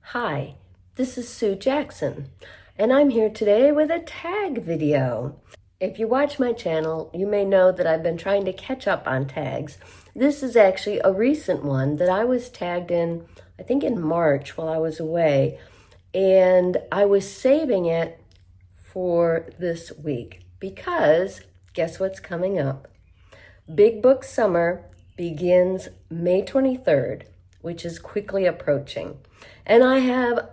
Hi, this is Sue Jackson, and I'm here today with a tag video. If you watch my channel, you may know that I've been trying to catch up on tags. This is actually a recent one that I was tagged in, I think in March while I was away, and I was saving it for this week because guess what's coming up? Big Book Summer begins May 23rd, which is quickly approaching. And I have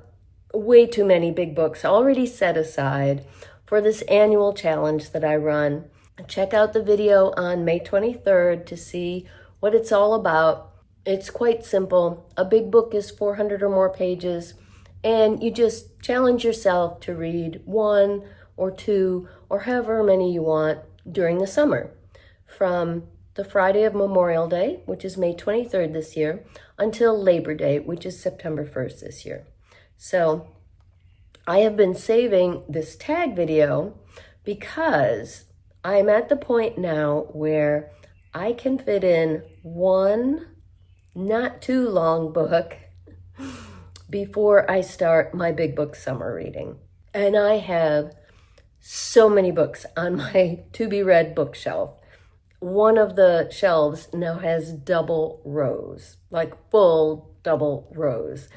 way too many big books already set aside for this annual challenge that I run. Check out the video on May 23rd to see what it's all about. It's quite simple. A big book is 400 or more pages, and you just challenge yourself to read 1 or 2 or however many you want during the summer, from the Friday of Memorial Day, which is May 23rd this year, until Labor Day, which is September 1st this year. So I have been saving this tag video because I'm at the point now where I can fit in one not too long book before I start my big book summer reading. And I have so many books on my to-be-read bookshelf. One of the shelves now has double rows, like full double rows.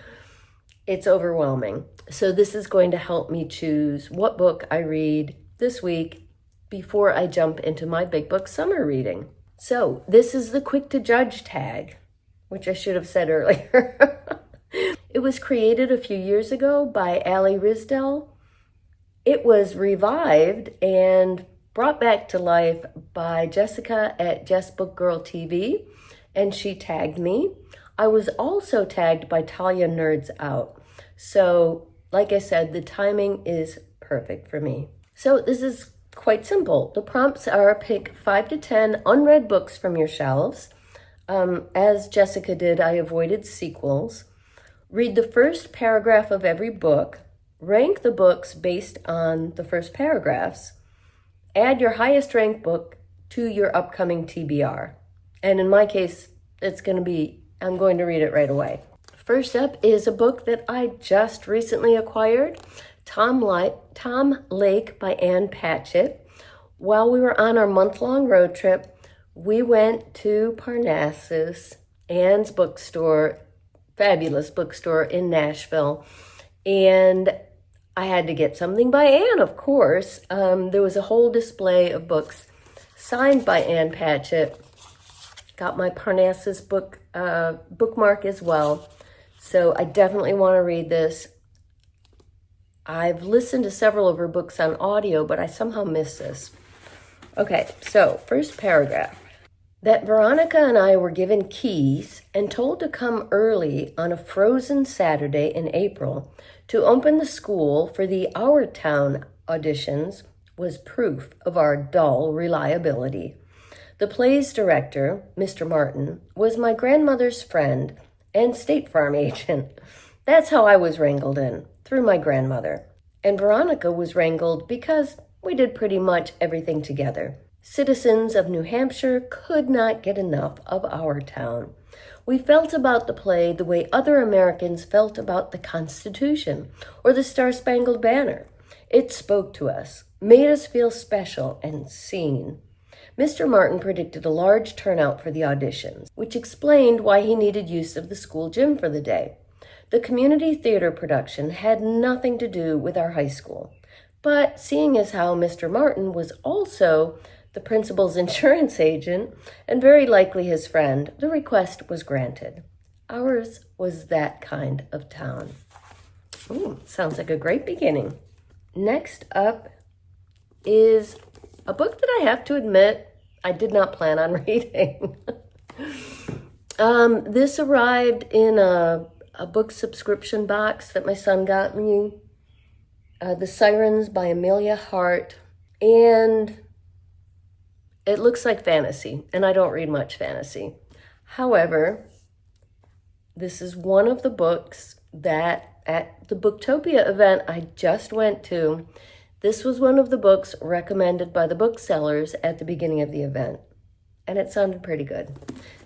It's overwhelming. So this is going to help me choose what book I read this week before I jump into my big book summer reading. So this is the quick to judge tag, which I should have said earlier. It was created a few years ago by Ali Risdell. It was revived and brought back to life by Jessica at Jess Book Girl TV, and she tagged me. I was also tagged by Talia Nerds Out. So, like I said, the timing is perfect for me. So this is quite simple. The prompts are pick 5 to 10 unread books from your shelves. As Jessica did, I avoided sequels. Read the first paragraph of every book. Rank the books based on the first paragraphs. Add your highest ranked book to your upcoming TBR. And in my case, I'm going to read it right away. First up is a book that I just recently acquired, Tom Lake by Ann Patchett. While we were on our month-long road trip, we went to Parnassus, Ann's bookstore, fabulous bookstore in Nashville, and I had to get something by Ann, of course. There was a whole display of books signed by Ann Patchett. Got my Parnassus bookmark as well. So I definitely want to read this. I've listened to several of her books on audio, but I somehow missed this. Okay, so first paragraph. That Veronica and I were given keys and told to come early on a frozen Saturday in April to open the school for the Our Town auditions was proof of our dull reliability. The play's director, Mr. Martin, was my grandmother's friend and State Farm agent. That's how I was wrangled in, through my grandmother. And Veronica was wrangled because we did pretty much everything together. Citizens of New Hampshire could not get enough of Our Town. We felt about the play the way other Americans felt about the Constitution or the Star-Spangled Banner. It spoke to us, made us feel special and seen. Mr. Martin predicted a large turnout for the auditions, which explained why he needed use of the school gym for the day. The community theater production had nothing to do with our high school, but seeing as how Mr. Martin was also the principal's insurance agent, and very likely his friend, the request was granted. Ours was that kind of town. Sounds like a great beginning. Next up is a book that I have to admit I did not plan on reading. This arrived in a book subscription box that my son got me. The Sirens by Amelia Hart, and it looks like fantasy, and I don't read much fantasy. However, this is one of the books that at the Booktopia event I just went to, this was one of the books recommended by the booksellers at the beginning of the event. And it sounded pretty good.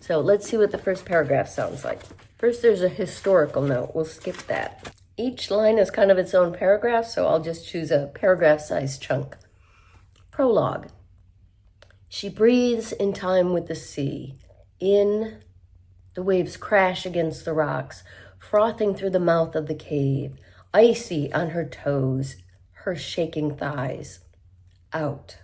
So let's see what the first paragraph sounds like. First, there's a historical note. We'll skip that. Each line is kind of its own paragraph, so I'll just choose a paragraph-sized chunk. Prologue. She breathes in time with the sea. In, the waves crash against the rocks, frothing through the mouth of the cave, icy on her toes, her shaking thighs. Out.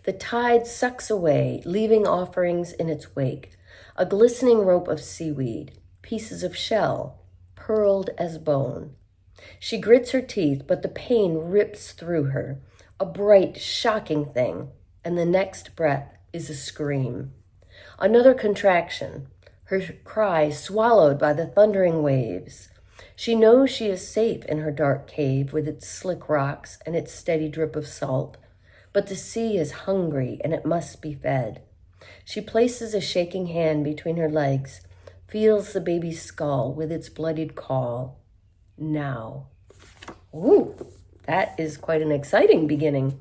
The tide sucks away, leaving offerings in its wake, a glistening rope of seaweed, pieces of shell, pearled as bone. She grits her teeth, but the pain rips through her, a bright, shocking thing, and the next breath is a scream. Another contraction, her cry swallowed by the thundering waves. She knows she is safe in her dark cave with its slick rocks and its steady drip of salt, but the sea is hungry and it must be fed. She places a shaking hand between her legs, feels the baby's skull with its bloodied call. Now. Ooh, that is quite an exciting beginning.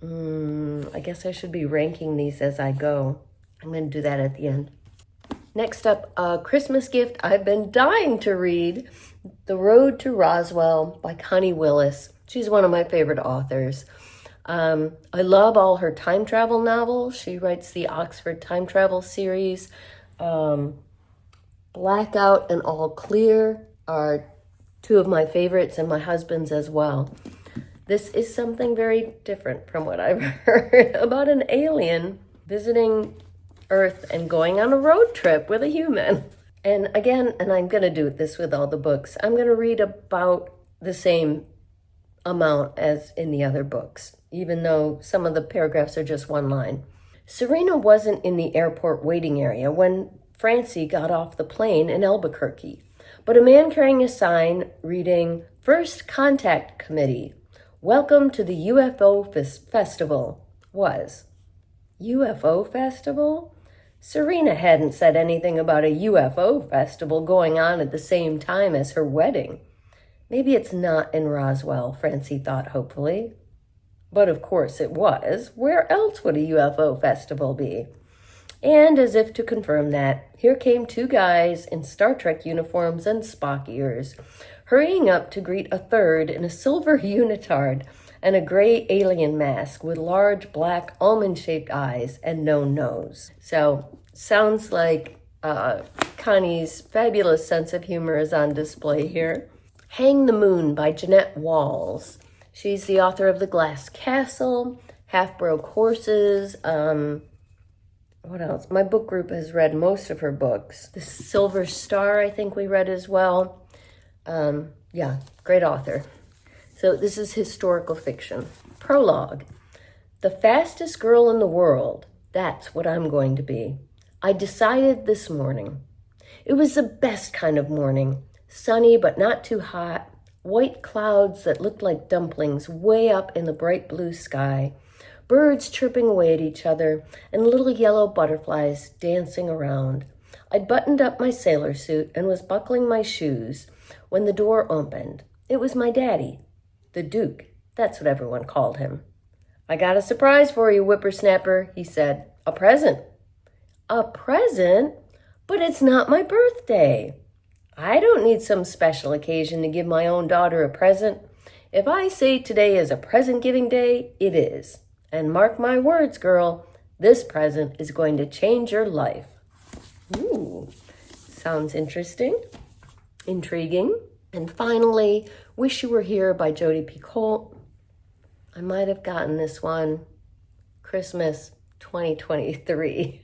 I guess I should be ranking these as I go. I'm going to do that at the end. Next up, a Christmas gift I've been dying to read, The Road to Roswell by Connie Willis. She's one of my favorite authors. I love all her time travel novels. She writes the Oxford Time Travel series. Blackout and All Clear are two of my favorites and my husband's as well. This is something very different from what I've heard about an alien visiting Earth and going on a road trip with a human. And again, and I'm going to do this with all the books, I'm going to read about the same amount as in the other books, even though some of the paragraphs are just one line. Serena wasn't in the airport waiting area when Francie got off the plane in Albuquerque, but a man carrying a sign reading, "First Contact Committee, welcome to the UFO Festival," was. UFO Festival? Serena hadn't said anything about a UFO festival going on at the same time as her wedding. Maybe it's not in Roswell, Francie thought hopefully. But of course it was. Where else would a UFO festival be? And as if to confirm that, here came two guys in Star Trek uniforms and Spock ears, hurrying up to greet a third in a silver unitard and a gray alien mask with large black almond-shaped eyes and no nose. So, sounds like Connie's fabulous sense of humor is on display here. Hang the Moon by Jeanette Walls. She's the author of The Glass Castle, Half-Broke Horses, what else? My book group has read most of her books. The Silver Star, I think we read as well. Yeah, great author. So this is historical fiction. Prologue. The fastest girl in the world. That's what I'm going to be. I decided this morning. It was the best kind of morning. Sunny, but not too hot. White clouds that looked like dumplings way up in the bright blue sky. Birds chirping away at each other, and little yellow butterflies dancing around. I'd buttoned up my sailor suit and was buckling my shoes when the door opened. It was my daddy, the Duke. That's what everyone called him. "I got a surprise for you, whippersnapper," he said. "A present." "A present? But it's not my birthday." "I don't need some special occasion to give my own daughter a present. If I say today is a present-giving day, it is. And mark my words, girl, this present is going to change your life." Ooh, sounds interesting, intriguing. And finally, Wish You Were Here by Jodi Picoult. I might have gotten this one Christmas 2023.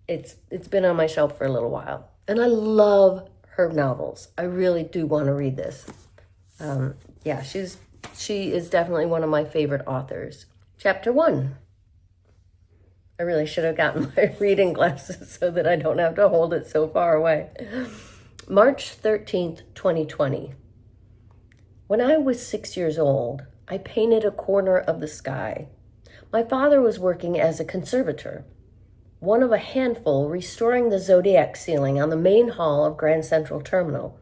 It's been on my shelf for a little while. And I love her novels. I really do want to read this. Yeah, she is definitely one of my favorite authors. Chapter 1. I really should have gotten my reading glasses so that I don't have to hold it so far away. March 13th, 2020. When I was 6 years old, I painted a corner of the sky. My father was working as a conservator, one of a handful restoring the zodiac ceiling on the main hall of Grand Central Terminal,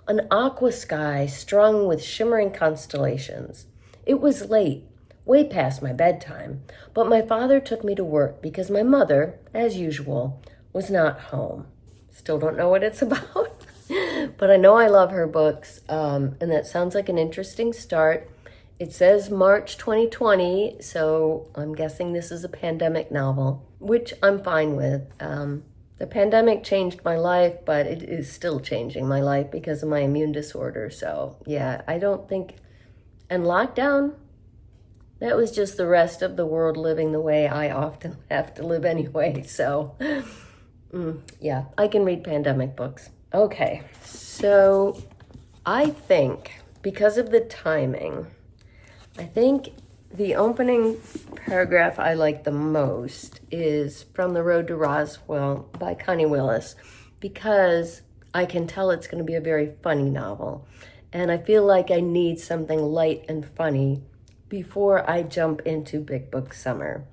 an aqua sky strung with shimmering constellations. It was late, way past my bedtime, but my father took me to work because my mother, as usual, was not home. Still don't know what it's about, But I know I love her books, and that sounds like an interesting start. It says March 2020, so I'm guessing this is a pandemic novel, which I'm fine with. The pandemic changed my life, but it is still changing my life because of my immune disorder. So yeah, I don't think, and lockdown, that was just the rest of the world living the way I often have to live anyway. So yeah, I can read pandemic books. Okay, so I think because of the timing, I think the opening paragraph I like the most is From the Road to Roswell by Connie Willis, because I can tell it's going to be a very funny novel. And I feel like I need something light and funny before I jump into Big Book Summer.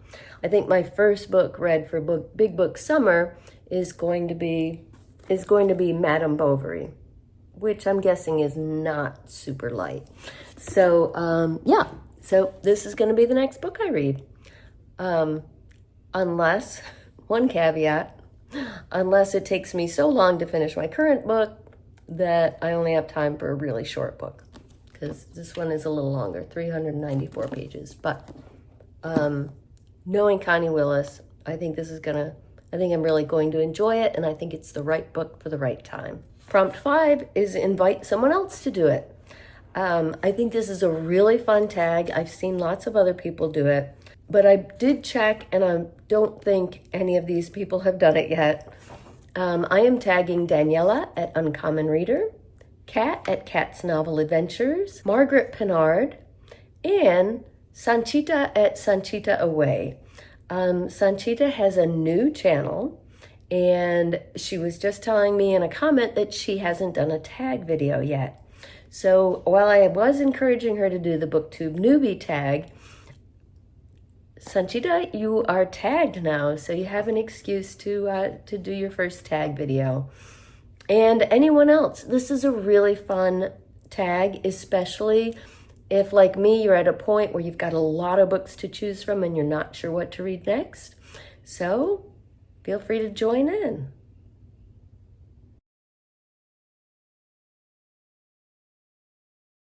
I think my first book read for Big Book Summer is going to be Madame Bovary, which I'm guessing is not super light. So yeah, so this is going to be the next book I read. Unless, one caveat, unless it takes me so long to finish my current book that I only have time for a really short book, because this one is a little longer, 394 pages. But knowing Connie Willis, I think I'm really going to enjoy it, and I think it's the right book for the right time. Prompt 5 is invite someone else to do it. I think this is a really fun tag. I've seen lots of other people do it, but I did check, and I don't think any of these people have done it yet. I am tagging Daniela at Uncommon Reader, Kat at Kat's Novel Adventures, Margaret Pinard, and Sanchita at Sanchita Away. Sanchita has a new channel, and she was just telling me in a comment that she hasn't done a tag video yet. So while I was encouraging her to do the BookTube newbie tag, Sanchita, you are tagged now, so you have an excuse to do your first tag video. And anyone else, this is a really fun tag, especially if, like me, you're at a point where you've got a lot of books to choose from and you're not sure what to read next. So feel free to join in.